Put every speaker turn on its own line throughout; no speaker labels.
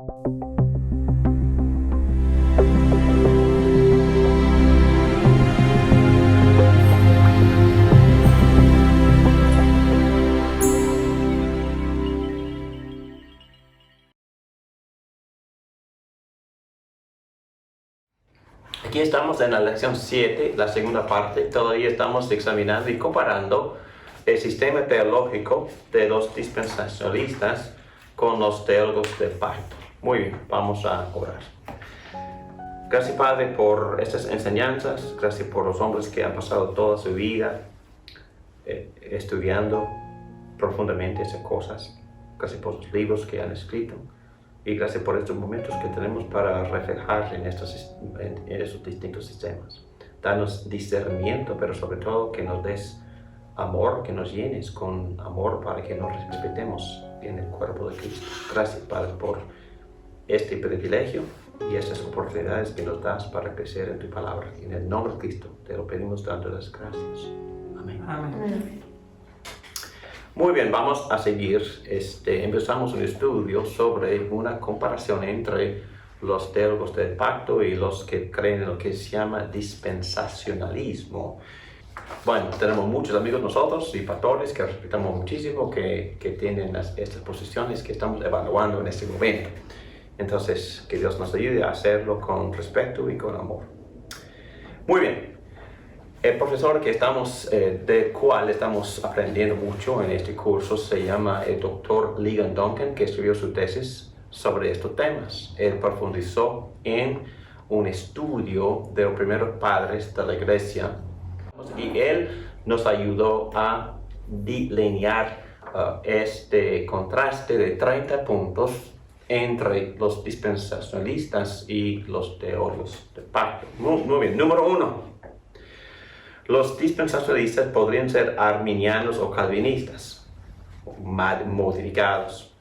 Aquí estamos en la lección 7, la segunda parte. Todavía estamos examinando y comparando el sistema teológico de los dispensacionalistas con los teólogos del pacto. Muy bien, vamos a orar. Gracias, Padre, por estas enseñanzas. Gracias por los hombres que han pasado toda su vida estudiando profundamente esas cosas. Gracias por los libros que han escrito. Y gracias por estos momentos que tenemos para reflejar en esos distintos sistemas. Danos discernimiento, pero sobre todo que nos des amor, que nos llenes con amor para que nos respetemos en el cuerpo de Cristo. Gracias, Padre, por este privilegio y estas oportunidades que nos das para crecer en tu palabra. En el nombre de Cristo te lo pedimos dando las gracias. Amén.
Amén.
Muy bien, vamos a seguir. Empezamos un estudio sobre una comparación entre los teólogos del pacto y los que creen en lo que se llama dispensacionalismo. Bueno, tenemos muchos amigos nosotros y pastores que respetamos muchísimo, que tienen estas posiciones que estamos evaluando en este momento. Entonces, que Dios nos ayude a hacerlo con respeto y con amor. Muy bien. El profesor del cual estamos aprendiendo mucho en este curso se llama el Dr. Ligon Duncan, que escribió su tesis sobre estos temas. Él profundizó en un estudio de los primeros padres de la iglesia y él nos ayudó a delinear este contraste de 30 puntos entre los dispensacionalistas y los teólogos del pacto. Muy bien, número 1. Los dispensacionalistas podrían ser arminianos o calvinistas, modificados.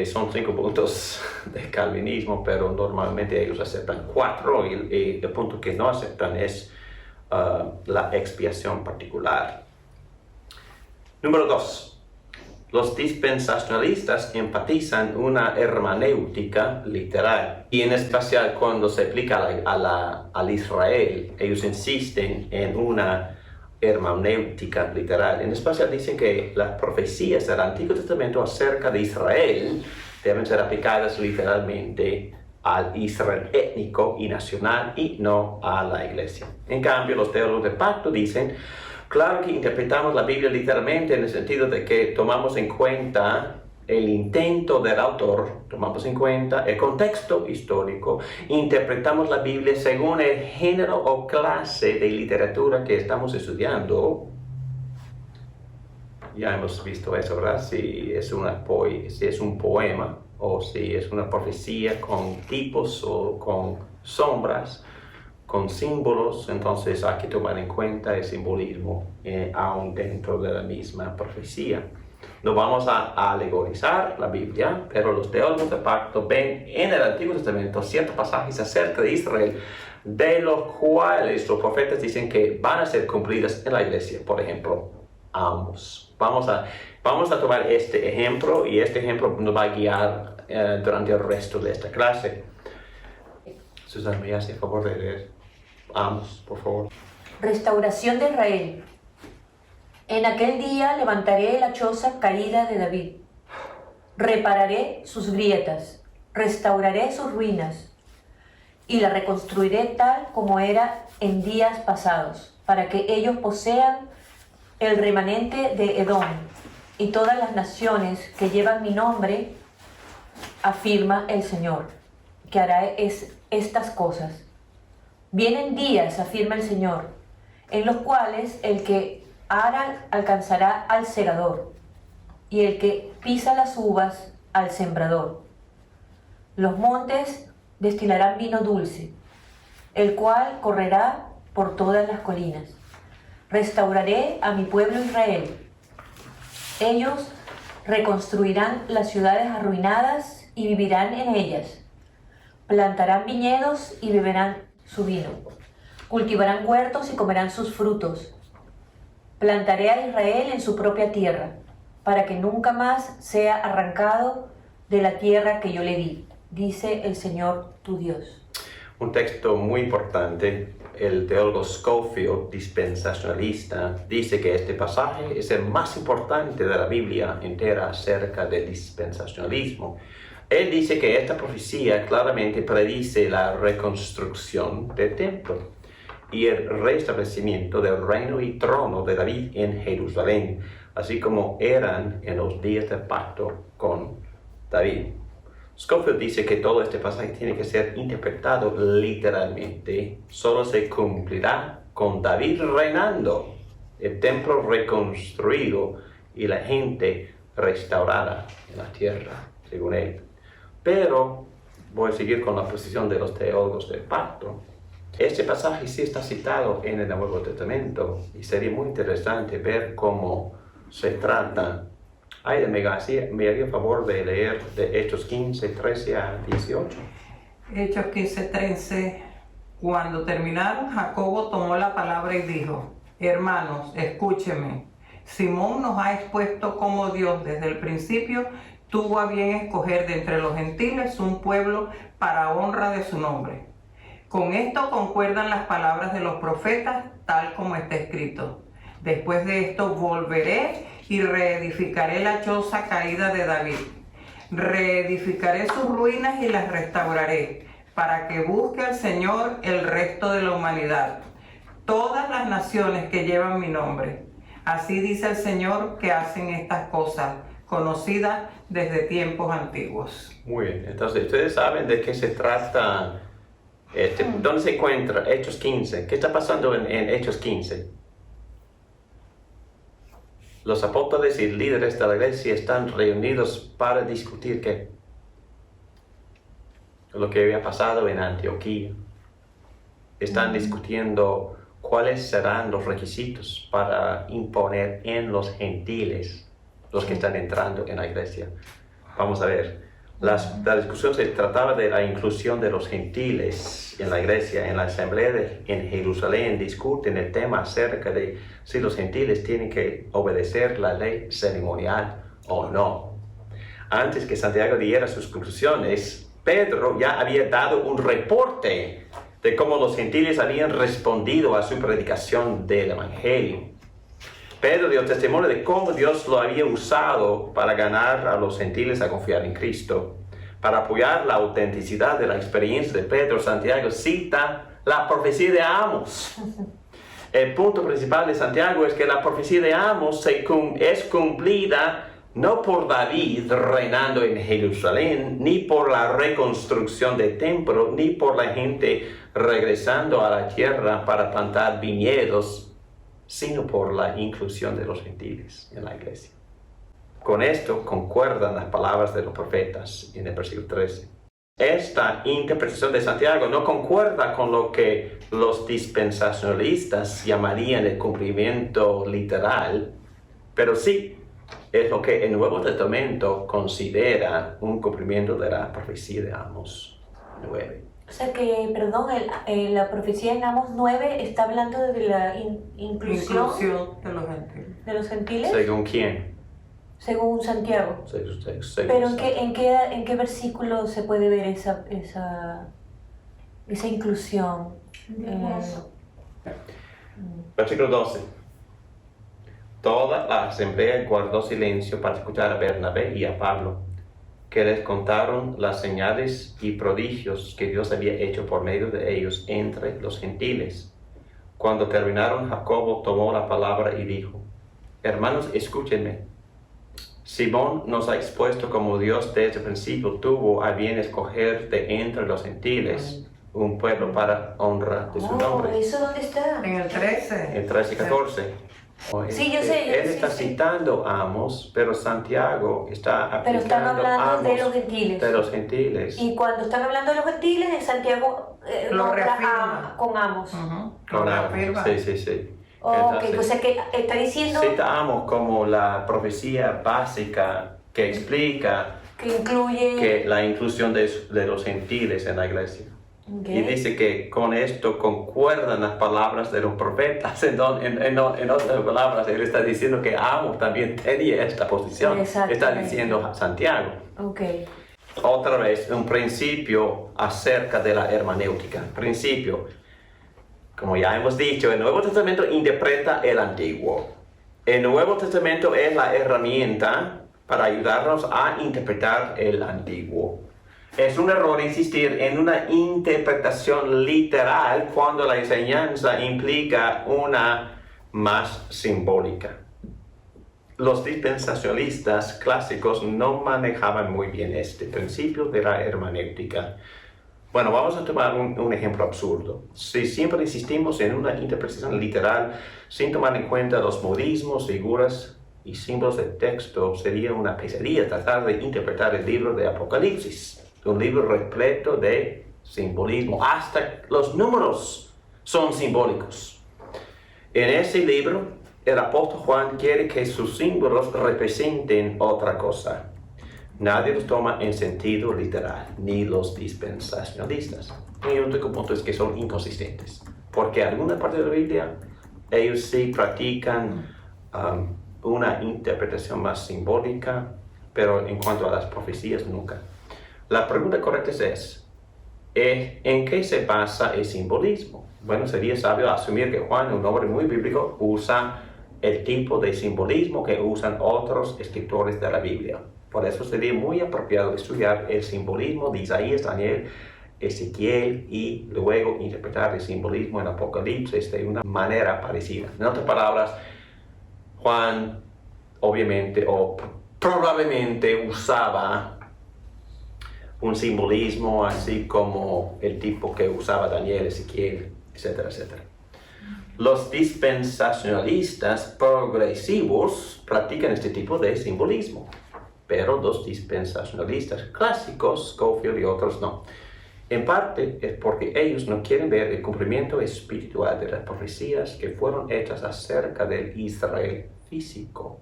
Son 5 puntos de calvinismo, pero normalmente ellos aceptan 4 y el punto que no aceptan es la expiación particular. Número 2. Los dispensacionalistas enfatizan una hermenéutica literal y en especial cuando se aplica al Israel, ellos insisten en una hermenéutica literal. En especial dicen que las profecías del Antiguo Testamento acerca de Israel deben ser aplicadas literalmente al Israel étnico y nacional y no a la iglesia. En cambio, los teólogos del pacto dicen: claro que interpretamos la Biblia literalmente en el sentido de que tomamos en cuenta el intento del autor, tomamos en cuenta el contexto histórico, interpretamos la Biblia según el género o clase de literatura que estamos estudiando. Ya hemos visto eso, ¿verdad? Si es un poema o si es una profecía con tipos o con sombras, con símbolos, entonces hay que tomar en cuenta el simbolismo aún dentro de la misma profecía. No vamos a alegorizar la Biblia, pero los teólogos del pacto ven en el Antiguo Testamento ciertos pasajes acerca de Israel, de los cuales los profetas dicen que van a ser cumplidos en la iglesia. Por ejemplo, Amos. Vamos a tomar este ejemplo y este ejemplo nos va a guiar durante el resto de esta clase. Susana, ¿me hace el favor de leer Amos, por favor?
Restauración de Israel. En aquel día levantaré la choza caída de David. Repararé sus grietas, restauraré sus ruinas y la reconstruiré tal como era en días pasados, para que ellos posean el remanente de Edom y todas las naciones que llevan mi nombre, afirma el Señor, que hará estas cosas. Vienen días, afirma el Señor, en los cuales el que ara alcanzará al segador y el que pisa las uvas al sembrador. Los montes destilarán vino dulce, el cual correrá por todas las colinas. Restauraré a mi pueblo Israel. Ellos reconstruirán las ciudades arruinadas y vivirán en ellas. Plantarán viñedos y beberán su vino. Cultivarán huertos y comerán sus frutos. Plantaré a Israel en su propia tierra, para que nunca más sea arrancado de la tierra que yo le di, dice el Señor tu Dios.
Un texto muy importante, el teólogo Scofield, dispensacionalista, dice que este pasaje es el más importante de la Biblia entera acerca del dispensacionalismo. Él dice que esta profecía claramente predice la reconstrucción del templo y el restablecimiento del reino y trono de David en Jerusalén, así como eran en los días del pacto con David. Scofield dice que todo este pasaje tiene que ser interpretado literalmente. Solo se cumplirá con David reinando, el templo reconstruido y la gente restaurada en la tierra, según él. Pero voy a seguir con la posición de los teólogos del pacto. Este pasaje sí está citado en el Nuevo Testamento y sería muy interesante ver cómo se trata. Aida, me haría favor de leer de Hechos 15, 13 a 18.
Hechos 15, 13. Cuando terminaron, Jacobo tomó la palabra y dijo: Hermanos, escúchenme. Simón nos ha expuesto cómo Dios desde el principio tuvo a bien escoger de entre los gentiles un pueblo para honra de su nombre. Con esto concuerdan las palabras de los profetas, tal como está escrito: Después de esto volveré y reedificaré la choza caída de David. Reedificaré sus ruinas y las restauraré, para que busque al Señor el resto de la humanidad, todas las naciones que llevan mi nombre. Así dice el Señor que hacen estas cosas, conocidas desde tiempos antiguos.
Muy bien, entonces ustedes saben de qué se trata, ¿dónde se encuentra Hechos 15? ¿Qué está pasando en Hechos 15? Los apóstoles y líderes de la iglesia están reunidos para discutir qué. Lo que había pasado en Antioquía. Están discutiendo cuáles serán los requisitos para imponer en los gentiles, los que están entrando en la iglesia. Vamos a ver. La discusión se trataba de la inclusión de los gentiles en la iglesia. En la asamblea en Jerusalén discuten el tema acerca de si los gentiles tienen que obedecer la ley ceremonial o no. Antes que Santiago diera sus conclusiones, Pedro ya había dado un reporte de cómo los gentiles habían respondido a su predicación del Evangelio. Pedro dio testimonio de cómo Dios lo había usado para ganar a los gentiles a confiar en Cristo. Para apoyar la autenticidad de la experiencia de Pedro, Santiago cita la profecía de Amos. El punto principal de Santiago es que la profecía de Amos es cumplida no por David reinando en Jerusalén, ni por la reconstrucción del templo, ni por la gente regresando a la tierra para plantar viñedos, sino por la inclusión de los gentiles en la iglesia. Con esto concuerdan las palabras de los profetas en el versículo 13. Esta interpretación de Santiago no concuerda con lo que los dispensacionalistas llamarían el cumplimiento literal, pero sí es lo que el Nuevo Testamento considera un cumplimiento de la profecía de Amos 9.
O sea que, perdón, la profecía en Amos 9 está hablando de la inclusión
de los gentiles.
¿De los gentiles?
¿Según quién?
Según Santiago.
Según
Pero
Santiago.
¿en qué versículo se puede ver esa inclusión?
Versículo 12. Toda la asamblea guardó silencio para escuchar a Bernabé y a Pablo, que les contaron las señales y prodigios que Dios había hecho por medio de ellos entre los gentiles. Cuando terminaron, Jacobo tomó la palabra y dijo: Hermanos, escúchenme. Simón nos ha expuesto como Dios desde el principio tuvo a bien escoger de entre los gentiles un pueblo para honra de su nombre.
¿Eso dónde está?
En el 13.
En 13 y 14.
Sí, yo sé.
Él está citando a Amos, pero Santiago está aplicando
Pero están hablando
Amos
de los gentiles.
de los gentiles.
Y cuando están hablando de los gentiles, en Santiago
Lo
nombra
reafirma.
con Amos.
Con Amos.
Afirma.
Sí.
Ok, o sea que está diciendo
Cita a Amos como la profecía básica que explica
que incluye...
que la inclusión de los gentiles en la iglesia.
Okay.
Y dice que con esto concuerdan las palabras de los profetas. En otras palabras, él está diciendo que Amos también tenía esta posición. Está diciendo Santiago.
Ok.
otra vez un principio acerca de la hermenéutica. Principio, como ya hemos dicho, el Nuevo Testamento interpreta el Antiguo. El Nuevo Testamento es la herramienta para ayudarnos a interpretar el Antiguo. Es un error insistir en una interpretación literal cuando la enseñanza implica una más simbólica. Los dispensacionalistas clásicos no manejaban muy bien este principio de la hermenéutica. Bueno, vamos a tomar un ejemplo absurdo. Si siempre insistimos en una interpretación literal sin tomar en cuenta los modismos, figuras y símbolos del texto, sería una pesadilla tratar de interpretar el libro de Apocalipsis, un libro repleto de simbolismo. Hasta los números son simbólicos. En ese libro, el apóstol Juan quiere que sus símbolos representen otra cosa. Nadie los toma en sentido literal, ni los dispensacionalistas. Mi único punto es que son inconsistentes, porque alguna parte de la Biblia ellos sí practican una interpretación más simbólica, pero en cuanto a las profecías nunca. La pregunta correcta es ¿en qué se basa el simbolismo? Bueno, sería sabio asumir que Juan, un hombre muy bíblico, usa el tipo de simbolismo que usan otros escritores de la Biblia. Por eso sería muy apropiado estudiar el simbolismo de Isaías, Daniel, Ezequiel y luego interpretar el simbolismo en Apocalipsis de una manera parecida. En otras palabras, Juan obviamente o probablemente usaba un simbolismo así como el tipo que usaba Daniel, Ezequiel, etcétera, etcétera. Los dispensacionalistas progresivos practican este tipo de simbolismo, pero los dispensacionalistas clásicos, Scofield y otros, no. En parte es porque ellos no quieren ver el cumplimiento espiritual de las profecías que fueron hechas acerca del Israel físico.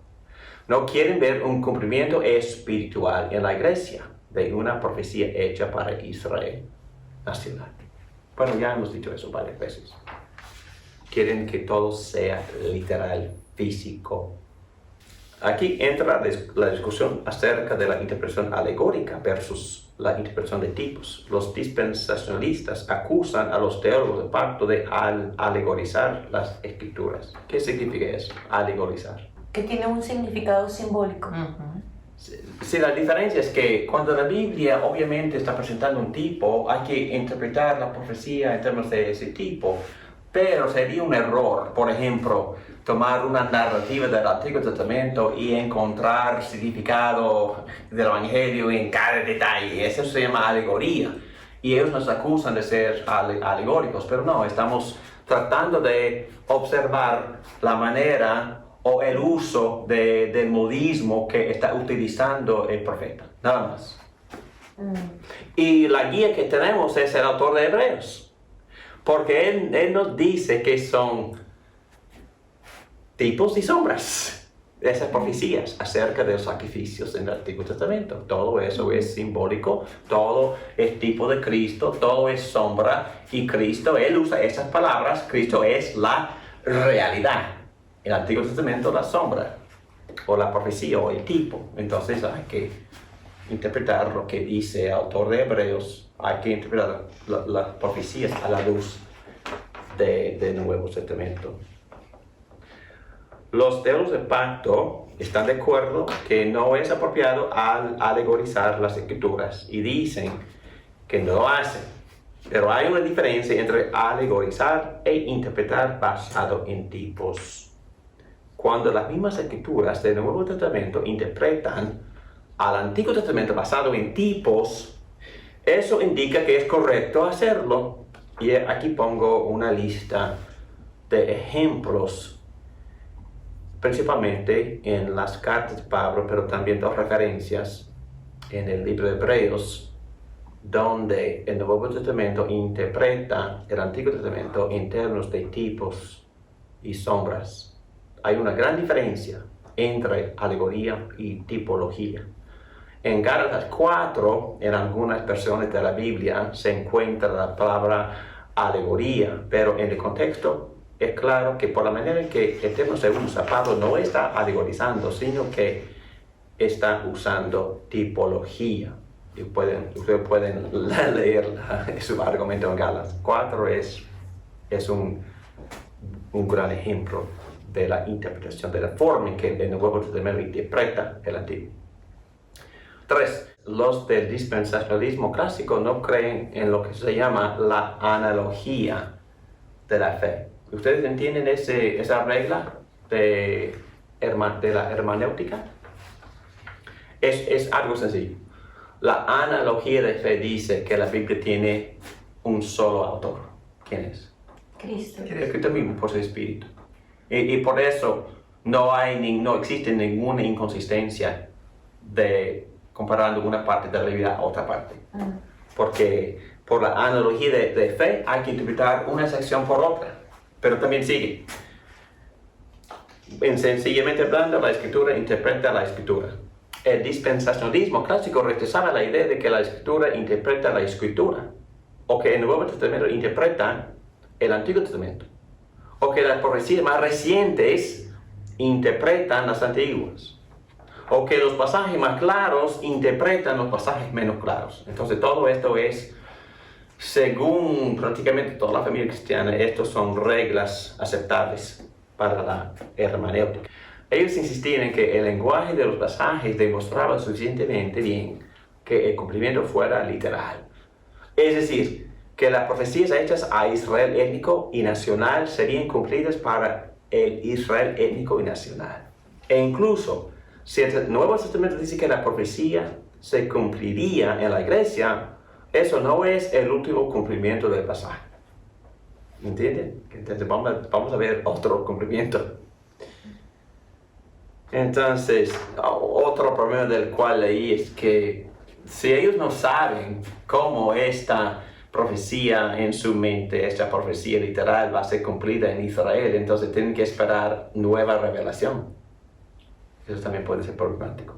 No quieren ver un cumplimiento espiritual en la iglesia de una profecía hecha para Israel nacional. Bueno, ya hemos dicho eso varias veces. Quieren que todo sea literal, físico. Aquí entra la discusión acerca de la interpretación alegórica versus la interpretación de tipos. Los dispensacionalistas acusan a los teólogos del pacto de alegorizar las escrituras. ¿Qué significa eso? Alegorizar.
Que tiene un significado simbólico.
Sí, la diferencia es que cuando la Biblia obviamente está presentando un tipo, hay que interpretar la profecía en términos de ese tipo. Pero sería un error, por ejemplo, tomar una narrativa del Antiguo Testamento y encontrar significado del Evangelio en cada detalle. Eso se llama alegoría. Y ellos nos acusan de ser alegóricos, pero no, estamos tratando de observar la manera o el uso del modismo que está utilizando el profeta, nada más. Y la guía que tenemos es el autor de Hebreos. Porque él nos dice que son tipos y sombras de esas profecías acerca de los sacrificios en el Antiguo Testamento. Todo eso es simbólico, todo es tipo de Cristo, todo es sombra. Y Cristo, él usa esas palabras, Cristo es la realidad. En el Antiguo Testamento la sombra, o la profecía, o el tipo. Entonces hay que interpretar lo que dice el autor de Hebreos. Hay que interpretar las profecías a la luz del Nuevo Testamento. Los teólogos del pacto están de acuerdo que no es apropiado alegorizar las escrituras y dicen que no lo hacen. Pero hay una diferencia entre alegorizar e interpretar basado en tipos. Cuando las mismas escrituras del Nuevo Testamento interpretan al Antiguo Testamento basado en tipos, eso indica que es correcto hacerlo. Y aquí pongo una lista de ejemplos, principalmente en las cartas de Pablo, pero también dos referencias en el libro de Hebreos, donde el Nuevo Testamento interpreta el Antiguo Testamento en términos de tipos y sombras. Hay una gran diferencia entre alegoría y tipología. En Gálatas 4, en algunas versiones de la Biblia, se encuentra la palabra alegoría, pero en el contexto es claro que por la manera en que el término se usa, Pablo no está alegorizando, sino que está usando tipología. y ustedes pueden leer su argumento en Gálatas 4, es un gran ejemplo de la interpretación, de la forma en que el Nuevo Testamento interpreta el Antiguo. 3. Los del dispensacionalismo clásico no creen en lo que se llama la analogía de la fe. ¿Ustedes entienden esa regla de la hermenéutica? Es algo sencillo. La analogía de fe dice que la Biblia tiene un solo autor. ¿Quién es?
Cristo.
Cristo mismo, por su Espíritu. Y por eso no existe ninguna inconsistencia de comparando una parte de la Biblia a otra parte. Porque por la analogía de fe hay que interpretar una sección por otra. Pero también sigue. Sencillamente hablando, la Escritura interpreta la Escritura. El dispensacionalismo clásico rechazaba la idea de que la Escritura interpreta la Escritura, o que el Nuevo Testamento interpreta el Antiguo Testamento, o que las profecías más recientes interpretan las antiguas, o que los pasajes más claros interpretan los pasajes menos claros. Entonces todo esto es, según prácticamente toda la familia cristiana, estos son reglas aceptables para la hermenéutica. Ellos insistían en que el lenguaje de los pasajes demostraba suficientemente bien que el cumplimiento fuera literal. Es decir, que las profecías hechas a Israel étnico y nacional serían cumplidas para el Israel étnico y nacional. E incluso, si el Nuevo Testamento dice que la profecía se cumpliría en la iglesia, eso no es el último cumplimiento del pasaje. ¿Entienden? Entonces vamos a ver otro cumplimiento. Entonces, otro problema del cual leí es que si ellos no saben cómo esta profecía en su mente, esta profecía literal va a ser cumplida en Israel, entonces tienen que esperar nueva revelación. Eso también puede ser problemático.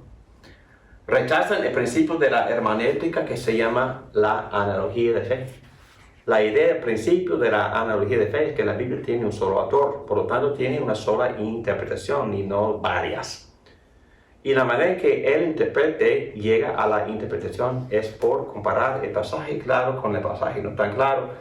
Rechazan el principio de la hermenéutica que se llama la analogía de fe. La idea, el principio de la analogía de fe es que la Biblia tiene un solo autor, por lo tanto tiene una sola interpretación y no varias. Y la manera en que él interprete llega a la interpretación es por comparar el pasaje claro con el pasaje no tan claro,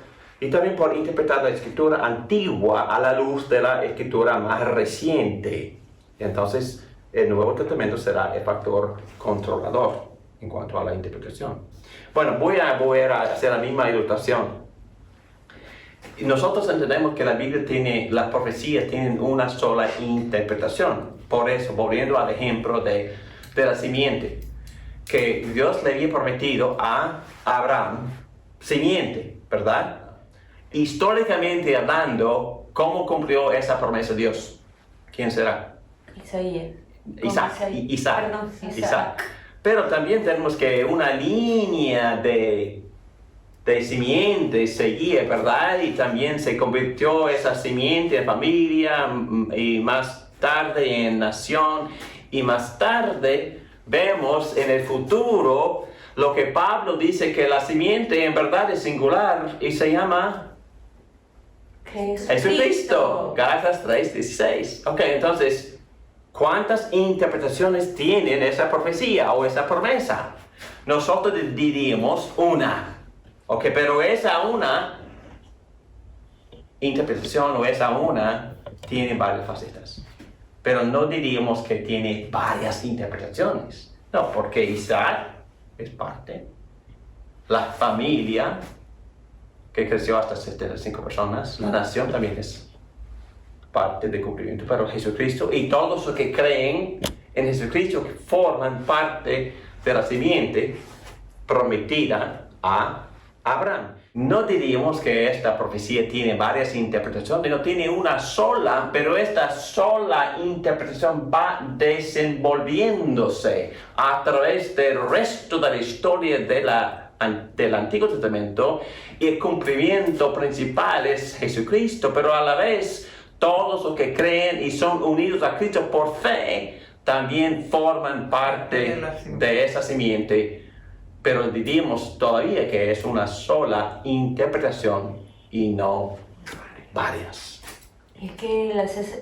y también por interpretar la escritura antigua a la luz de la escritura más reciente. Entonces, el Nuevo Testamento será el factor controlador en cuanto a la interpretación. Bueno, voy a hacer la misma ilustración. Nosotros entendemos que la Biblia las profecías tienen una sola interpretación. Por eso, volviendo al ejemplo de la simiente, que Dios le había prometido a Abraham, simiente, ¿verdad? Históricamente hablando, ¿cómo cumplió esa promesa Dios? ¿Quién será? Isaac. Pero también tenemos que una línea de simiente seguía, ¿verdad? Y también se convirtió esa simiente en familia y más tarde en nación. Y más tarde vemos en el futuro lo que Pablo dice que la simiente en verdad es singular y se llama Jesucristo. Gálatas 3:16. Ok, entonces, ¿cuántas interpretaciones tienen esa profecía o esa promesa? Nosotros diríamos una. Ok, pero esa una interpretación o esa una tiene varias facetas. Pero no diríamos que tiene varias interpretaciones. No, porque Isaac es parte. La familia, que creció hasta 75 personas, la nación también es parte del cumplimiento. Pero Jesucristo y todos los que creen en Jesucristo forman parte de la simiente prometida a Abraham. No diríamos que esta profecía tiene varias interpretaciones, no tiene una sola, pero esta sola interpretación va desenvolviéndose a través del resto de la historia del Antiguo Testamento, y el cumplimiento principal es Jesucristo, pero a la vez todos los que creen y son unidos a Cristo por fe también forman parte de esa simiente. Pero diríamos todavía que es una sola interpretación y no varias
Es que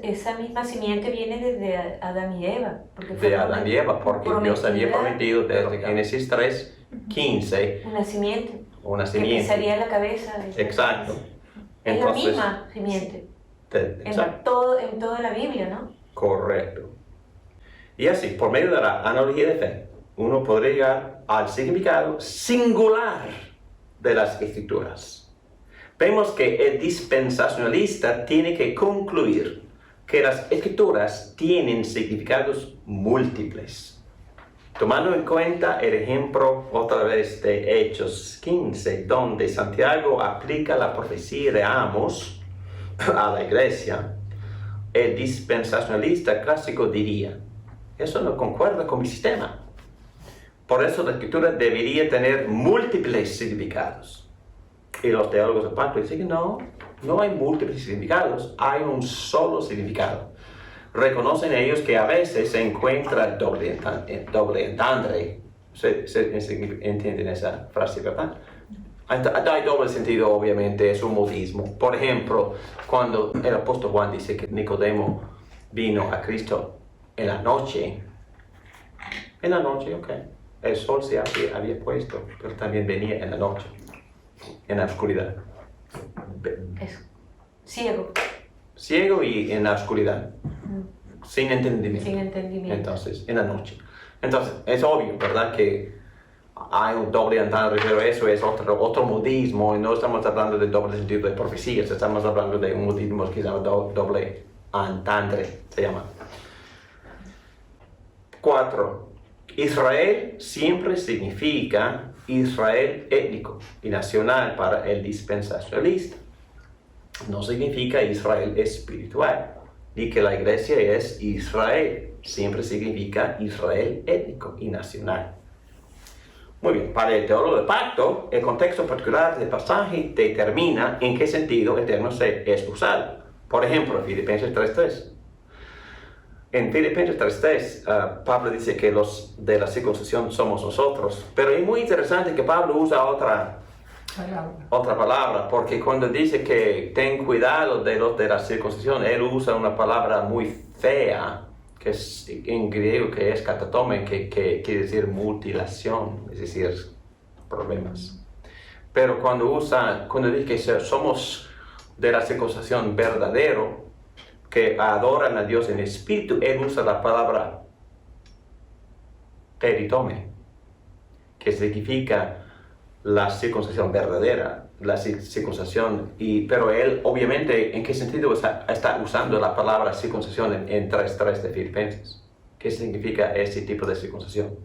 esa misma simiente viene desde Adán y Eva. Porque
De Adán y Eva, porque Dios había prometido desde Génesis 3:15
una simiente.
una
Que
simiente.
pisaría la cabeza.
Exacto.
Es
Entonces,
la misma simiente.
Exacto.
En toda la Biblia, ¿no?
Correcto. Y así, por medio de la analogía de fe, uno podría llegar al significado singular de las escrituras. Vemos que el dispensacionalista tiene que concluir que las escrituras tienen significados múltiples. Tomando en cuenta el ejemplo otra vez de Hechos 15, donde Santiago aplica la profecía de Amos a la iglesia, el dispensacionalista clásico diría: eso no concuerda con mi sistema. Por eso la escritura debería tener múltiples significados. Y los teólogos del pacto dicen que no hay múltiples significados, hay un solo significado. Reconocen ellos que a veces se encuentra doble entendre. ¿Se entienden esa frase, verdad? Hay doble sentido, obviamente, es un modismo. Por ejemplo, cuando el apóstol Juan dice que Nicodemo vino a Cristo en la noche, ok, el sol se había puesto, pero también venía en la noche, en la oscuridad.
Es ciego.
Ciego y en la oscuridad, sin entendimiento.
Sin entendimiento.
Entonces, en la noche. Entonces, es obvio, ¿verdad?, que hay un doble entendre, pero eso es otro modismo, y no estamos hablando de doble sentido de profecías, estamos hablando de un modismo que se llama doble entendre, se llama. 4. Israel siempre significa Israel étnico y nacional para el dispensacionalista. No significa Israel espiritual, ni que la iglesia es Israel. Siempre significa Israel étnico y nacional. Muy bien, para el teólogo del pacto, el contexto particular del pasaje determina en qué sentido el término es usado. Por ejemplo, Filipenses 3:3. En Filipenses 3:3, Pablo dice que los de la circuncisión somos nosotros, pero es muy interesante que Pablo usa otra palabra, porque cuando dice que ten cuidado de los de la circuncisión, él usa una palabra muy fea, que es en griego, que es katatome, que quiere decir mutilación, es decir, problemas. Pero cuando dice que somos de la circuncisión verdadero, que adoran a Dios en espíritu, él usa la palabra peritome, que significa la circuncisión verdadera, la circuncisión, pero él obviamente, ¿en qué sentido está usando la palabra circuncisión en 3:3 de Filipenses? ¿Qué significa ese tipo de circuncisión?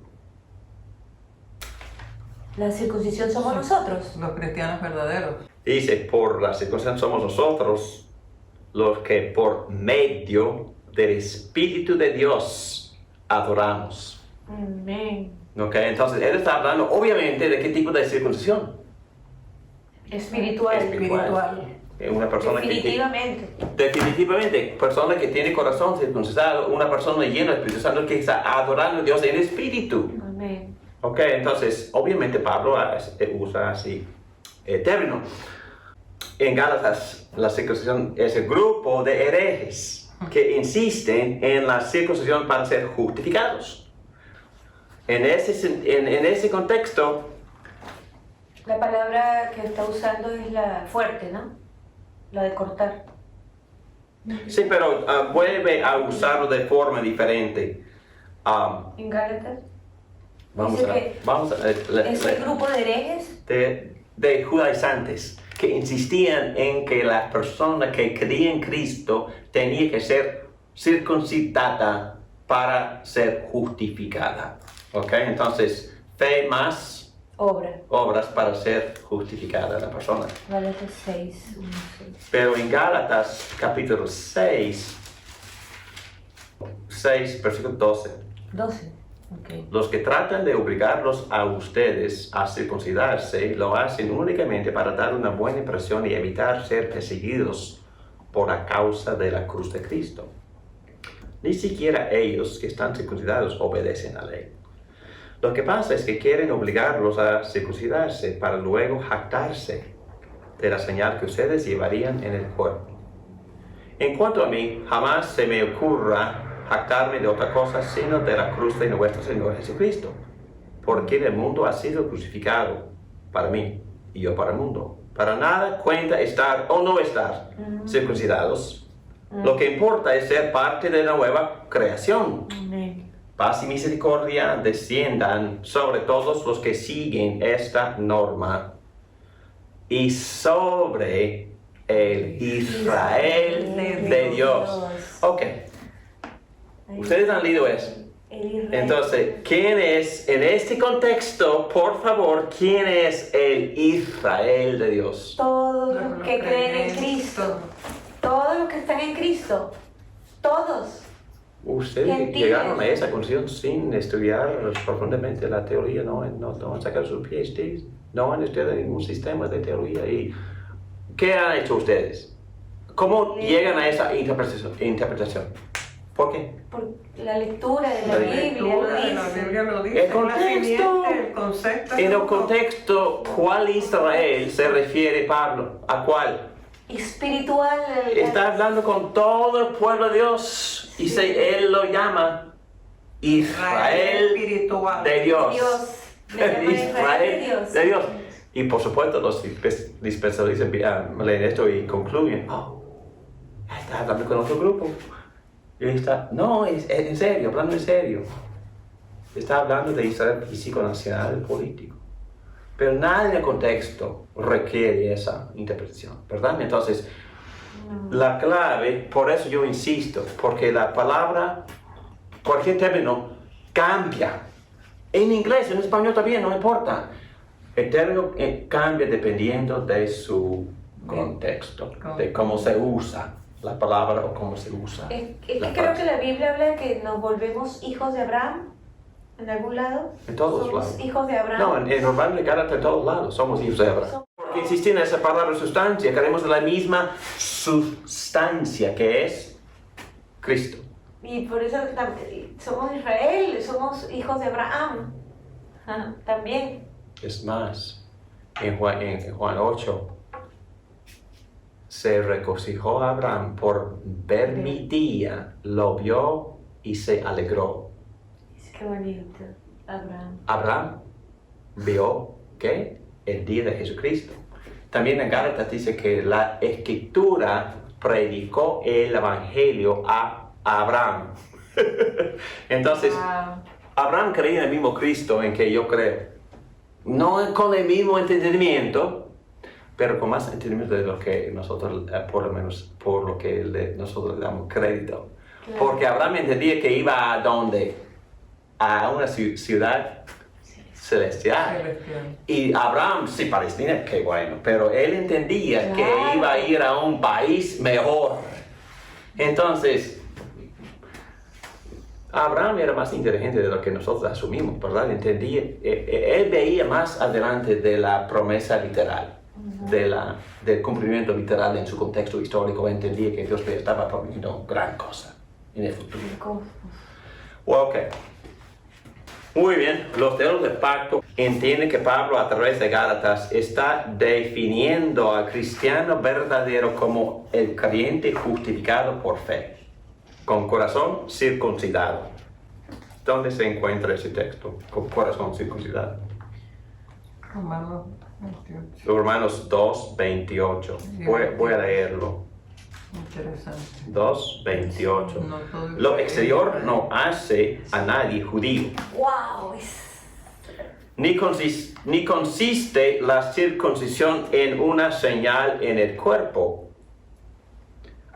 La circuncisión somos nosotros.
Los cristianos verdaderos.
Dice, por la circuncisión somos nosotros, los que por medio del Espíritu de Dios adoramos.
Amén.
Ok, entonces él está hablando obviamente de qué tipo de circuncisión.
Espiritual.
Una persona definitivamente, persona que tiene corazón circuncidado, una persona llena de Espíritu Santo que está adorando a Dios en espíritu.
Amén.
Ok, entonces obviamente Pablo usa así el término. En Gálatas, la circuncisión es el grupo de herejes que insisten en la circuncisión para ser justificados. En ese contexto,
La palabra que está usando es la fuerte, ¿no? La de cortar.
sí, pero vuelve a usarlo de forma diferente.
En Gálatas.
Vamos
Dice
a
ese grupo de herejes.
de judaizantes que insistían en que la persona que creía en Cristo tenía que ser circuncidada para ser justificada. ¿Ok? Entonces, fe más obras para ser justificada la persona.
Gálatas 6, 1, 6.
Pero en Gálatas capítulo 6, versículo 12.
12. Okay.
Los que tratan de obligarlos a ustedes a circuncidarse lo hacen únicamente para dar una buena impresión y evitar ser perseguidos por la causa de la cruz de Cristo. Ni siquiera ellos que están circuncidados obedecen a la ley. Lo que pasa es que quieren obligarlos a circuncidarse para luego jactarse de la señal que ustedes llevarían en el cuerpo. En cuanto a mí, jamás se me ocurra jactarme de otra cosa sino de la cruz de nuestro Señor Jesucristo, por quien el mundo ha sido crucificado para mí y yo para el mundo. Para nada cuenta estar o no estar circuncidados. Lo que importa es ser parte de la nueva creación.
Amén.
Paz y misericordia desciendan sobre todos los que siguen esta norma y sobre el Israel de Dios. Ok, ustedes han leído eso.
El Israel.
Entonces, ¿quién es, en este contexto, por favor, quién es el Israel de Dios?
Todos los que creen en Cristo. Todos los que están en Cristo. Todos.
Ustedes
Gentiles.
llegaron a esa conclusión sin estudiar profundamente la teoría, no han sacado sus PhDs, no han estudiado ningún sistema de teoría. ¿Y qué han hecho ustedes? ¿Cómo llegan a esa interpretación? ¿Por qué?
Por la lectura de la
La
Biblia
Biblia
lo
lo
dice.
dice.
El contexto,
El concepto.
en el contexto, ¿cuál Israel se refiere Pablo? ¿A cuál?
Espiritual.
Está hablando con todo el pueblo de Dios y él lo llama Israel
espiritual
de Dios.
Dios. Le llama Israel
de Dios. Y por supuesto los dispensadores leen esto y concluyen, está hablando con otro grupo. Y está, no, es en serio, hablando en serio. Está hablando de Israel físico, nacional, político. Pero nada en el contexto requiere esa interpretación, ¿verdad? Entonces, la clave, por eso yo insisto, porque la palabra, cualquier término, cambia. En inglés, en español también, no importa. El término cambia dependiendo de su contexto, de cómo se usa la palabra o cómo se usa.
Es que creo que la Biblia habla de que nos volvemos hijos de Abraham. ¿En algún lado?
En todos
Somos
lados.
hijos de Abraham.
No, en Urbano Gálatas, en todos lados somos hijos de Abraham. Porque insistir en esa palabra sustancia, queremos la misma sustancia que es Cristo.
Y por eso somos Israel, somos hijos de Abraham. También.
Es más, en Juan 8, se regocijó Abraham por ver mi día, lo vio y se alegró.
Qué bonito, Abraham.
Abraham vio que el día de Jesucristo. También en Gálatas dice que la Escritura predicó el Evangelio a Abraham. Entonces,
Wow.
Abraham creía en el mismo Cristo en que yo creo. No con el mismo entendimiento, pero con más entendimiento de lo que nosotros, por lo menos, por lo que nosotros le damos crédito.
Claro.
Porque Abraham entendía que iba a dónde? A una ciudad celestial. Y Abraham, sí, Palestina, qué bueno, pero él entendía
Claro.
que iba a ir a un país mejor. Entonces, Abraham era más inteligente de lo que nosotros asumimos, ¿verdad? Entendía, él veía más adelante de la promesa literal, del cumplimiento literal en su contexto histórico. Entendía que Dios le estaba prometiendo gran cosa en el futuro. Ok. Muy bien, los teólogos del pacto entienden que Pablo a través de Gálatas está definiendo al cristiano verdadero como el creyente justificado por fe, con corazón circuncidado. ¿Dónde se encuentra ese texto? Con corazón circuncidado.
Romanos 28.
Romanos 2:28. Voy a leerlo.
Interesante.
2:28.
No todo
Lo exterior no hace a nadie judío.
Wow.
Ni consiste la circuncisión en una señal en el cuerpo.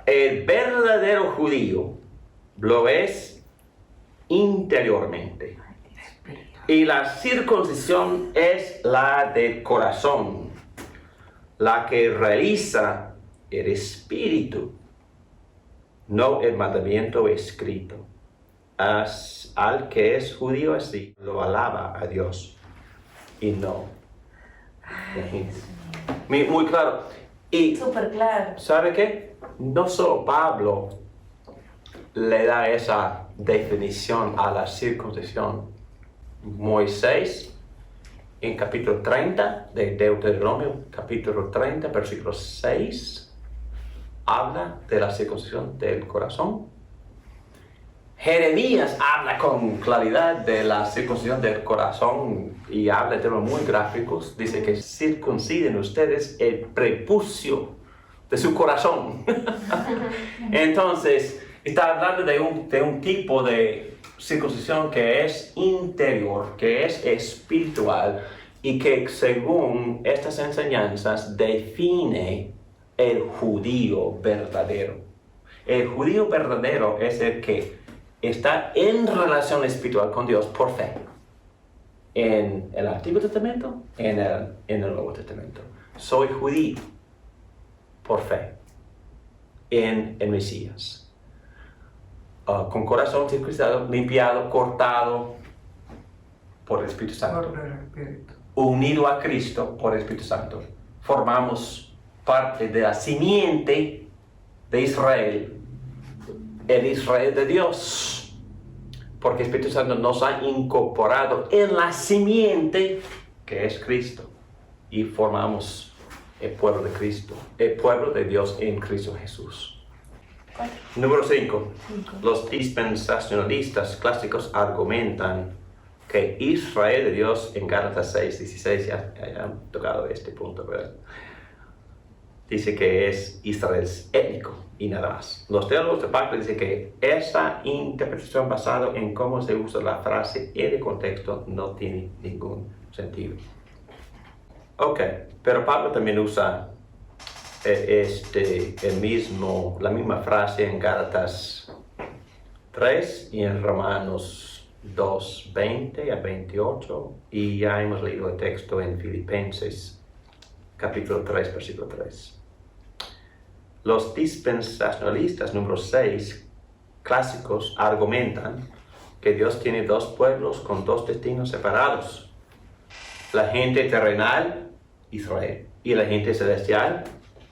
El verdadero judío lo es interiormente. Y la circuncisión es la del corazón, la que realiza el espíritu, no el mandamiento escrito. Al que es judío así, lo alaba a Dios y no la gente. Muy claro. Y
Súper claro.
¿sabe qué? No solo Pablo le da esa definición a la circuncisión. Moisés, en capítulo 30 de Deuteronomio, capítulo 30, versículo 6 habla de la circuncisión del corazón. Jeremías habla con claridad de la circuncisión del corazón y habla de temas muy gráficos. Dice que circunciden ustedes el prepucio de su corazón. Entonces, está hablando de un tipo de circuncisión que es interior, que es espiritual y que según estas enseñanzas define el judío verdadero. El judío verdadero es el que está en relación espiritual con Dios por fe. En el Antiguo Testamento, en el Nuevo Testamento. Soy judío por fe en el Mesías. Con corazón circuncidado, limpiado, cortado por el Espíritu Santo.
Por el Espíritu.
Unido a Cristo por el Espíritu Santo. Formamos parte de la simiente de Israel, el Israel de Dios, porque el Espíritu Santo nos ha incorporado en la simiente que es Cristo y formamos el pueblo de Cristo, el pueblo de Dios en Cristo Jesús. Número 5. Los dispensacionalistas clásicos argumentan que Israel de Dios en Gálatas 6:16, ya han tocado este punto, ¿verdad? Dice que es Israel étnico y nada más. Los teólogos de pacto dicen que esa interpretación basada en cómo se usa la frase en el contexto no tiene ningún sentido. Ok, pero Pablo también usa la misma frase en Gálatas 3 y en Romanos 2:20 a 28, y ya hemos leído el texto en Filipenses capítulo 3, versículo 3. Los dispensacionalistas número 6 clásicos argumentan que Dios tiene dos pueblos con dos destinos separados. La gente terrenal, Israel, y la gente celestial,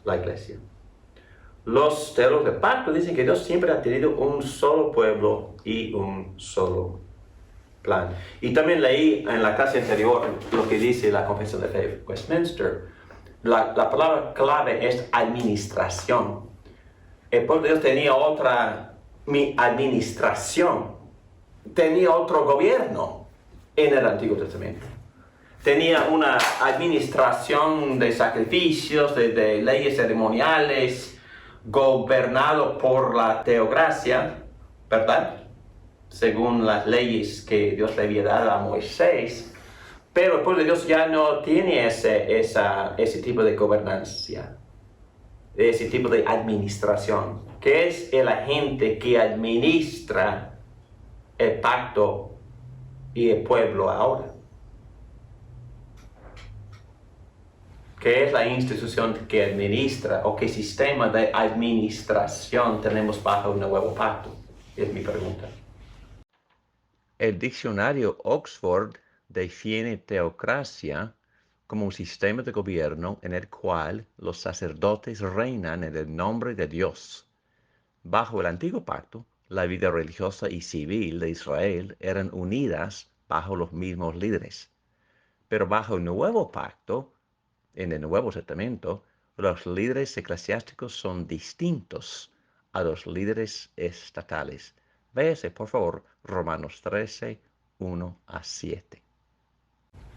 la iglesia. Los teólogos de pacto dicen que Dios siempre ha tenido un solo pueblo y un solo plan. Y también leí en la clase anterior lo que dice la Confesión de Fe de Westminster. La palabra clave es administración. El pueblo de Dios tenía otra administración, tenía otro gobierno en el Antiguo Testamento. Tenía una administración de sacrificios, de leyes ceremoniales, gobernado por la teocracia, ¿verdad? Según las leyes que Dios le había dado a Moisés. Pero el pueblo de Dios ya no tiene ese tipo de gobernancia, ese tipo de administración, que es el agente que administra el pacto y el pueblo ahora. ¿Qué es la institución que administra o qué sistema de administración tenemos bajo el nuevo pacto? Es mi pregunta. El diccionario Oxford define teocracia como un sistema de gobierno en el cual los sacerdotes reinan en el nombre de Dios. Bajo el antiguo pacto, la vida religiosa y civil de Israel eran unidas bajo los mismos líderes. Pero bajo el nuevo pacto, en el Nuevo Testamento, los líderes eclesiásticos son distintos a los líderes estatales. Véase, por favor, Romanos 13, 1 a 7.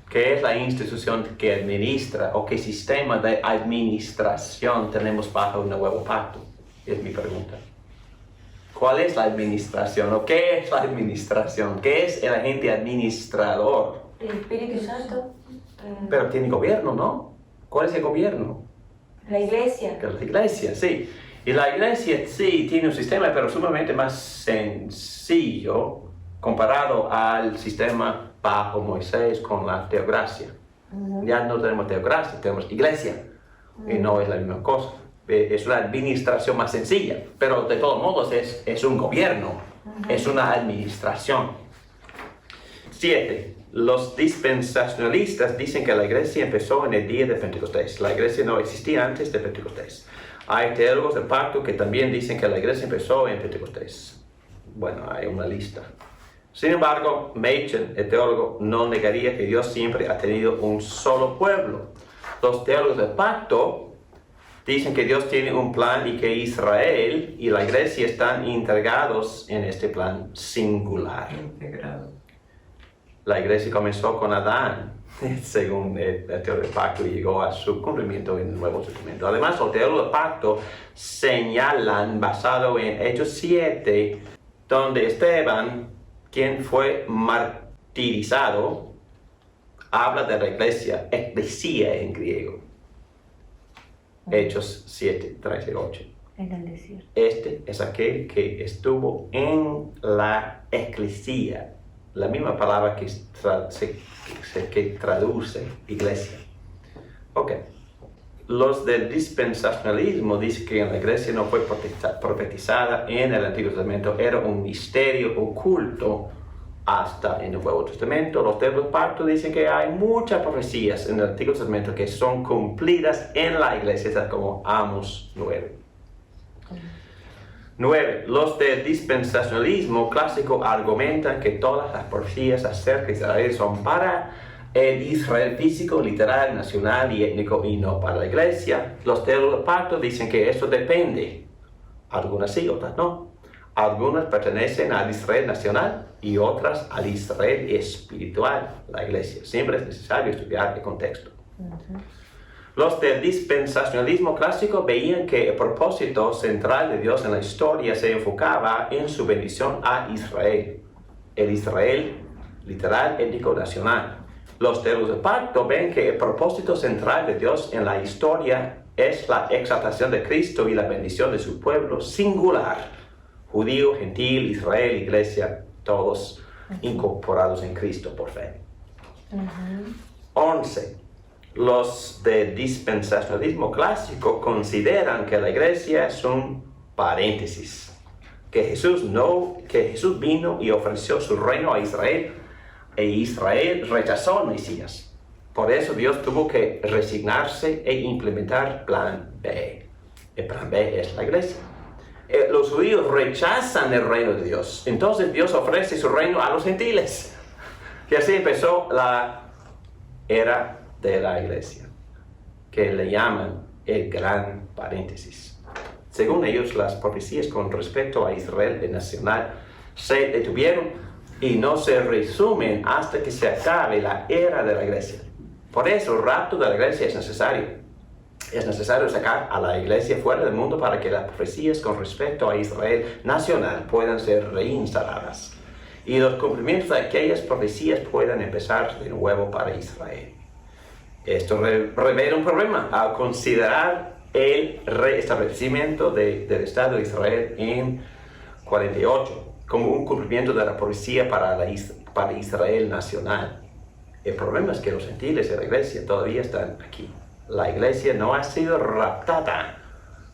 ¿Qué es la institución que administra o qué sistema de administración tenemos bajo el nuevo pacto? Es mi pregunta. ¿Cuál es la administración o qué es la administración? ¿Qué es el agente administrador?
El Espíritu Santo.
Pero tiene gobierno, ¿no? ¿Cuál es el gobierno?
La iglesia.
La iglesia, sí. Y la iglesia sí tiene un sistema, pero sumamente más sencillo comparado al sistema bajo Moisés con la teocracia. Ya no tenemos teocracia, tenemos iglesia. Y no es la misma cosa. Es una administración más sencilla, pero de todos modos es un gobierno, es una administración. 7. Los dispensacionalistas dicen que la iglesia empezó en el día de Pentecostés. La iglesia no existía antes de Pentecostés. Hay teólogos del pacto que también dicen que la iglesia empezó en Pentecostés. Bueno, hay una lista. Sin embargo, Machen, el teólogo, no negaría que Dios siempre ha tenido un solo pueblo. Los teólogos del pacto dicen que Dios tiene un plan y que Israel y la iglesia están integrados en este plan singular.
Integrado.
La iglesia comenzó con Adán, según el teórico del pacto, y llegó a su cumplimiento en el Nuevo Testamento. Además, los teólogos del pacto señalan, basado en Hechos 7, donde Esteban, quien fue martirizado, habla de la iglesia, eclesia en griego. Hechos 7, 13, 8.
En el desierto.
Este es aquel que estuvo en la eclesia, la misma palabra que traduce iglesia. Ok. Los del dispensacionalismo dicen que en la iglesia no fue profetizada en el Antiguo Testamento, era un misterio oculto hasta en el Nuevo Testamento. Los del pacto dicen que hay muchas profecías en el Antiguo Testamento que son cumplidas en la iglesia, tal como Amos 9. 9. Los del dispensacionalismo clásico argumentan que todas las profecías acerca de Israel son para el Israel físico, literal, nacional y étnico, y no para la iglesia. Los del pacto dicen que eso depende. Algunas sí, otras no. Algunas pertenecen al Israel nacional y otras al Israel espiritual, la iglesia. Siempre es necesario estudiar el contexto. Los del dispensacionalismo clásico veían que el propósito central de Dios en la historia se enfocaba en su bendición a Israel, el Israel literal, étnico, nacional. Los del pacto ven que el propósito central de Dios en la historia es la exaltación de Cristo y la bendición de su pueblo singular, judío, gentil, Israel, iglesia, todos incorporados en Cristo por fe. 11. Los de dispensacionalismo clásico consideran que la iglesia es un paréntesis, que Jesús vino y ofreció su reino a Israel, e Israel rechazó al Mesías. Por eso Dios tuvo que resignarse e implementar plan B. El plan B es la iglesia. Los judíos rechazan el reino de Dios. Entonces Dios ofrece su reino a los gentiles. Y así empezó la era de la iglesia, que le llaman el gran paréntesis. Según ellos, las profecías con respecto a Israel el nacional se detuvieron y no se resumen hasta que se acabe la era de la iglesia. Por eso el rapto de la iglesia es necesario. Es necesario sacar a la iglesia fuera del mundo para que las profecías con respecto a Israel nacional puedan ser reinstaladas y los cumplimientos de aquellas profecías puedan empezar de nuevo para Israel. Esto revela un problema al considerar el restablecimiento del Estado de Israel en 48 como un cumplimiento de la profecía para Israel nacional. El problema es que los gentiles de la iglesia todavía están aquí. La iglesia no ha sido raptada.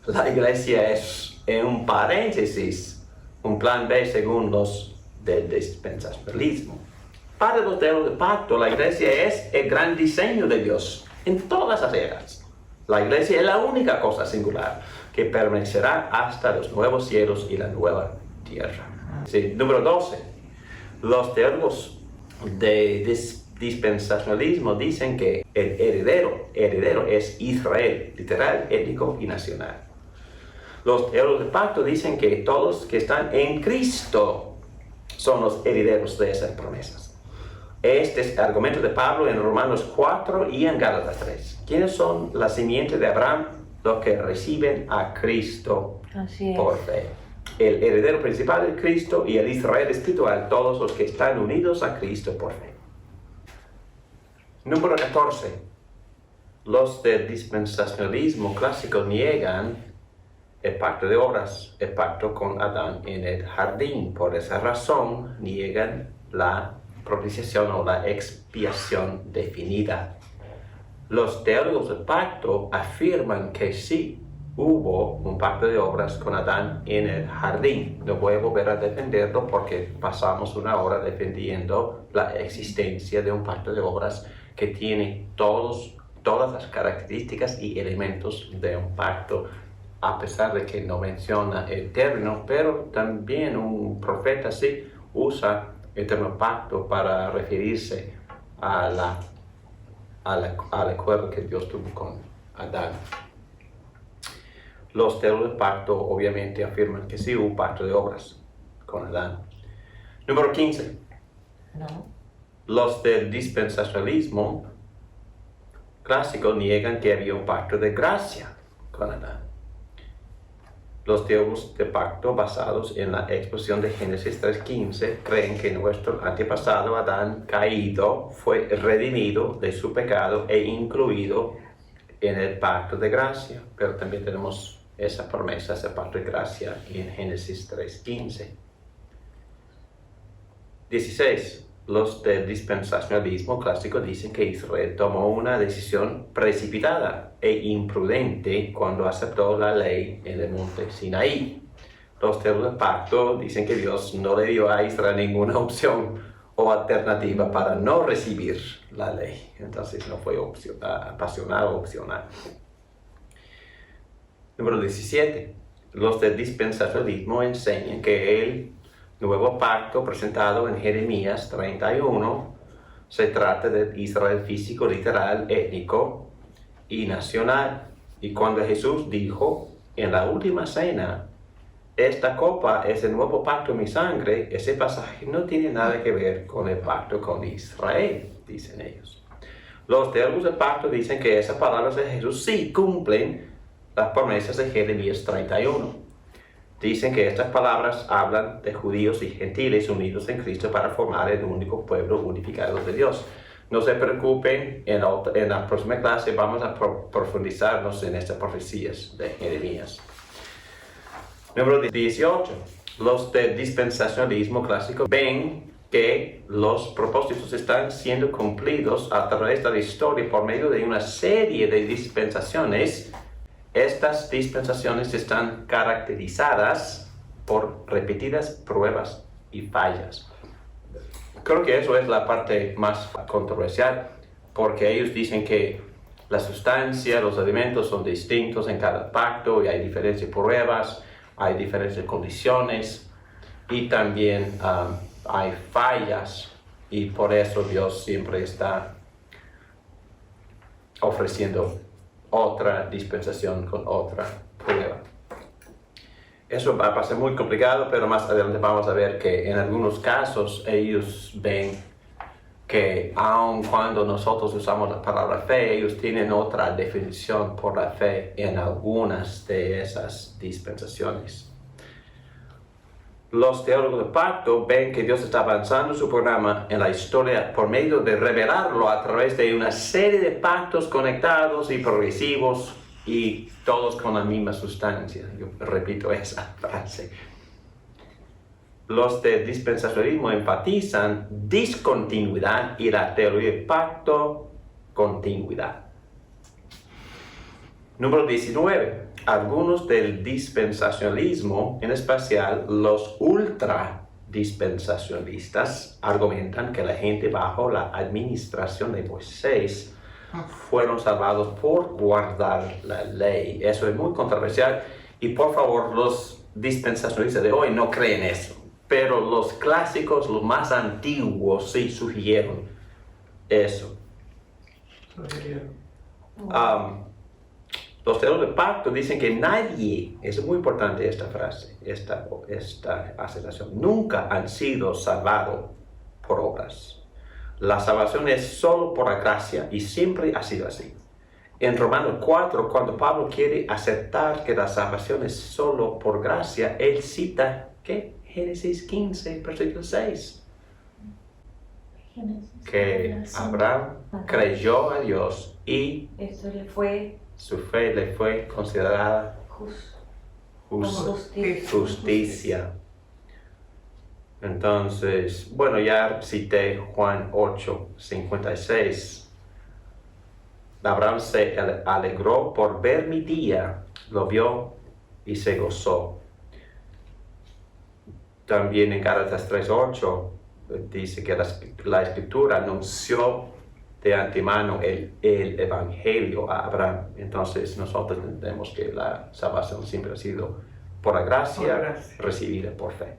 La iglesia es en un paréntesis, un plan B según los del dispensacionalismo. Para los del pacto, la iglesia es el gran diseño de Dios en todas las eras. La iglesia es la única cosa singular que permanecerá hasta los nuevos cielos y la nueva tierra. Sí. Número 12. Los teólogos de dispensacionalismo dicen que el heredero es Israel, literal, étnico y nacional. Los teólogos del pacto dicen que todos que están en Cristo son los herederos de esas promesas. Este es el argumento de Pablo en Romanos 4 y en Gálatas 3. ¿Quiénes son la simiente de Abraham? Los que reciben a Cristo por fe. El heredero principal es Cristo y el Israel espiritual, todos los que están unidos a Cristo por fe. Número 14. Los del dispensacionalismo clásico niegan el pacto de obras, el pacto con Adán en el jardín. Por esa razón niegan la propiciación o la expiación definida. Los teólogos del pacto afirman que sí hubo un pacto de obras con Adán en el jardín. No voy a volver a defenderlo porque pasamos una hora defendiendo la existencia de un pacto de obras que tiene todas las características y elementos de un pacto, a pesar de que no menciona el término, pero también un profeta sí usa el término pacto para referirse al acuerdo que Dios tuvo con Adán. Los del pacto obviamente afirman que sí hubo pacto de obras con Adán. Número 15.
No.
Los del dispensacionalismo clásico niegan que había un pacto de gracia con Adán. Los teólogos de pacto basados en la exposición de Génesis 3:15 creen que nuestro antepasado Adán caído fue redimido de su pecado e incluido en el pacto de gracia, pero también tenemos esa promesa, ese pacto de gracia en Génesis 3:15. 16. Los del dispensacionalismo clásico dicen que Israel tomó una decisión precipitada e imprudente cuando aceptó la ley en el monte Sinaí. Los del pacto dicen que Dios no le dio a Israel ninguna opción o alternativa para no recibir la ley. Entonces no fue apasionado o opcional. Número 17. Los del dispensacionalismo enseñan que el nuevo pacto presentado en Jeremías 31 se trata de Israel físico, literal, étnico y nacional. Y cuando Jesús dijo en la última cena, esta copa es el nuevo pacto en mi sangre, ese pasaje no tiene nada que ver con el pacto con Israel, dicen ellos. Los teólogos del pacto dicen que esas palabras de Jesús sí cumplen las promesas de Jeremías 31. Dicen que estas palabras hablan de judíos y gentiles unidos en Cristo para formar el único pueblo unificado de Dios. No se preocupen, en la próxima clase vamos a profundizarnos en estas profecías de Jeremías. Número 18. Los del dispensacionalismo clásico ven que los propósitos están siendo cumplidos a través de la historia por medio de una serie de dispensaciones. Estas dispensaciones están caracterizadas por repetidas pruebas y fallas. Creo que eso es la parte más controversial, porque ellos dicen que la sustancia, los alimentos son distintos en cada pacto y hay diferentes pruebas, hay diferentes condiciones y también hay fallas, y por eso Dios siempre está ofreciendo otra dispensación con otra prueba. Eso va a pasar muy complicado, pero más adelante vamos a ver que en algunos casos ellos ven que aun cuando nosotros usamos la palabra fe, ellos tienen otra definición por la fe en algunas de esas dispensaciones. Los teólogos del pacto ven que Dios está avanzando su programa en la historia por medio de revelarlo a través de una serie de pactos conectados y progresivos y todos con la misma sustancia. Yo repito esa frase. Los de dispensacionalismo enfatizan discontinuidad y la teoría del pacto, continuidad. Número 19. Algunos del dispensacionalismo, en especial los ultradispensacionalistas, argumentan que la gente bajo la administración de Moisés fueron salvados por guardar la ley. Eso es muy controversial y por favor los dispensacionalistas de hoy no creen eso. Pero los clásicos, los más antiguos, sí sugirieron eso. Los teólogos del pacto dicen que nadie, es muy importante esta frase, esta aceptación, nunca han sido salvados por obras. La salvación es solo por la gracia y siempre ha sido así. En Romanos 4, cuando Pablo quiere aceptar que la salvación es solo por gracia, él cita, ¿qué? Génesis 15, versículo 6. Que Abraham creyó a Dios y su fe le fue considerada justicia. Entonces, bueno, ya cité Juan 8, 56. Abraham se alegró por ver mi día, lo vio y se gozó. También en Gálatas 3:8 dice que la Escritura anunció de antemano el Evangelio a Abraham. Entonces nosotros entendemos que la salvación siempre ha sido por la gracia, recibida por fe.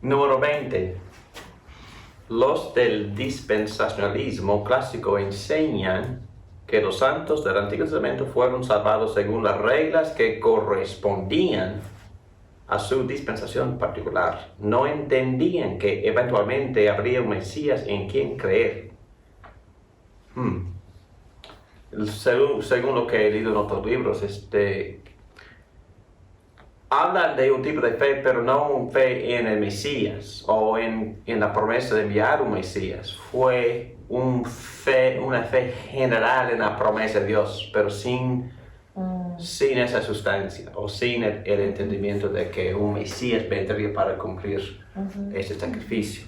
Número 20. Los del dispensacionalismo clásico enseñan que los santos del Antiguo Testamento fueron salvados según las reglas que correspondían a su dispensación particular. No entendían que eventualmente habría un Mesías en quien creer. Según lo que he leído en otros libros, hablan de un tipo de fe, pero no un fe en el Mesías o en la promesa de enviar un Mesías. Fue una fe general en la promesa de Dios, pero sin esa sustancia o sin el entendimiento de que un Mesías vendría para cumplir ese sacrificio.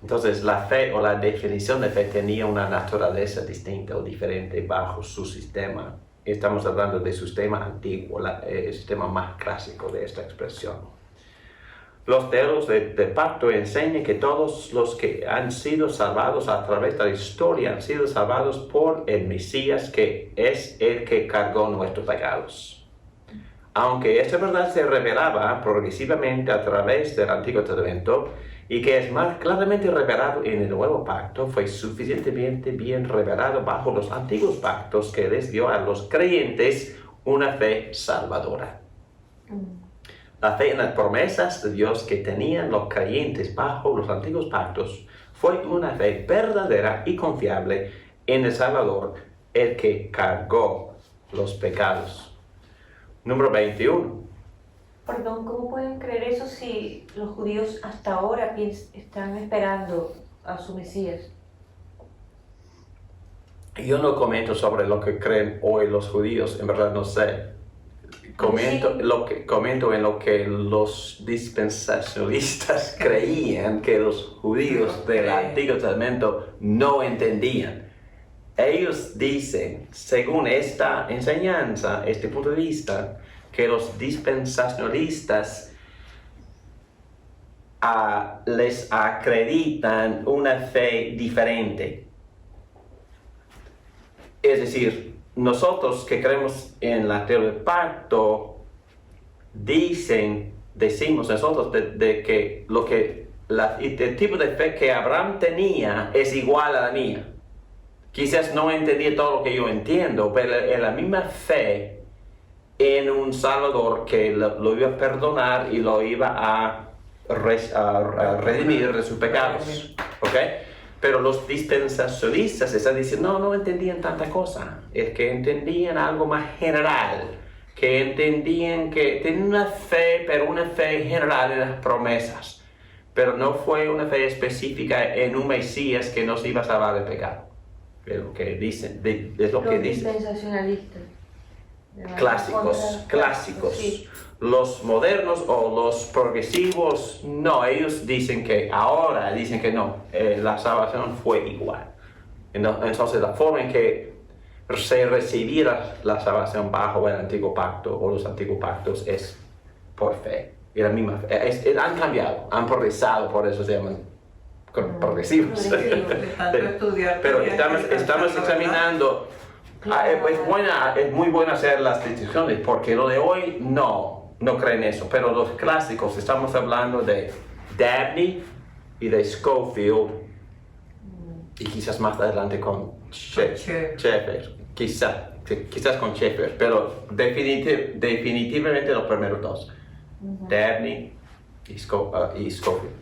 Entonces, la fe o la definición de fe tenía una naturaleza distinta o diferente bajo su sistema. Estamos hablando de su sistema antiguo, el sistema más clásico de esta expresión. Los teólogos del pacto enseñan que todos los que han sido salvados a través de la historia han sido salvados por el Mesías, que es el que cargó nuestros pecados. Aunque esta verdad se revelaba progresivamente a través del Antiguo Testamento, y que es más claramente revelado en el Nuevo Pacto, fue suficientemente bien revelado bajo los antiguos pactos que les dio a los creyentes una fe salvadora. La fe en las promesas de Dios que tenían los creyentes bajo los antiguos pactos fue una fe verdadera y confiable en el Salvador, el que cargó los pecados. Número 21.
Perdón, ¿cómo pueden creer eso si los judíos hasta ahora están esperando a su Mesías?
Yo no comento sobre lo que creen hoy los judíos, en verdad no sé. Comento en lo que los dispensacionalistas creían que los judíos del Antiguo Testamento no entendían. Ellos dicen, según esta enseñanza, este punto de vista, que los dispensacionalistas les acreditan una fe diferente. Es decir, nosotros que creemos en la teología del pacto, decimos nosotros de que el tipo de fe que Abraham tenía es igual a la mía. Quizás no entendía todo lo que yo entiendo, pero es la misma fe en un Salvador que lo iba a perdonar y lo iba a redimir de sus pecados. ¿Okay? Pero los dispensacionalistas están diciendo, no entendían tanta cosa. Es que entendían algo más general. Que entendían que tenían una fe, pero una fe general en las promesas. Pero no fue una fe específica en un Mesías que nos iba a salvar del pecado. Es lo que dicen. Es lo que dicen.
Los dispensacionalistas.
Clásicos.
Sí.
Los modernos o los progresivos, no, ellos dicen que no, la salvación fue igual. Entonces la forma en que se recibiera la salvación bajo el antiguo pacto o los antiguos pactos es por fe. Y la misma fe. Han cambiado, han progresado, por eso se llaman progresivos. Pero estamos examinando. Es muy bueno hacer las distinciones, porque lo de hoy no creen eso, pero los clásicos, estamos hablando de Dabney y de Scofield, y quizás más adelante con Schaeffer, quizás con Schaeffer, pero definitivamente los primeros dos, Dabney y Scofield.